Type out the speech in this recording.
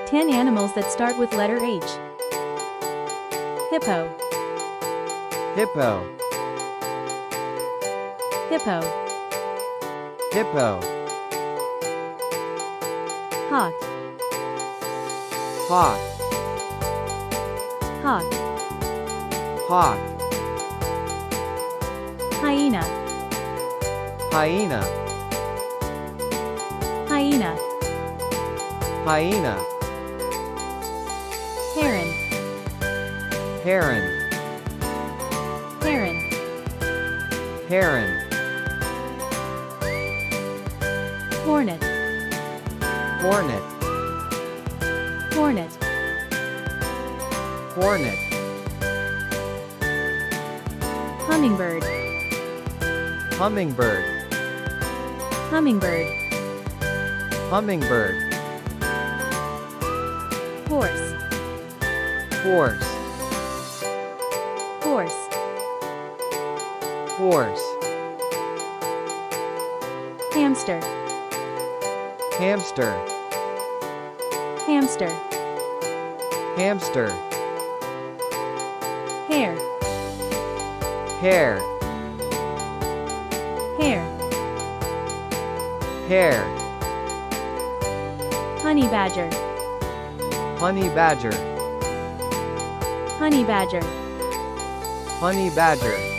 10 animals that start with letter H. Hippo, hippo, hippo, hippo, hawk, hawk, hawk, hawk, hyena, hyena, hyena, hyena, heron, heron, heron, heron, hornet, hornet, hornet, hornet, hummingbird, hummingbird, hummingbird, hummingbird, horse, horse, horse, horse, hamster, hamster, hamster, hamster, hare, hare, hare, hare, honey badger, honey badger, honey badger, honey badger,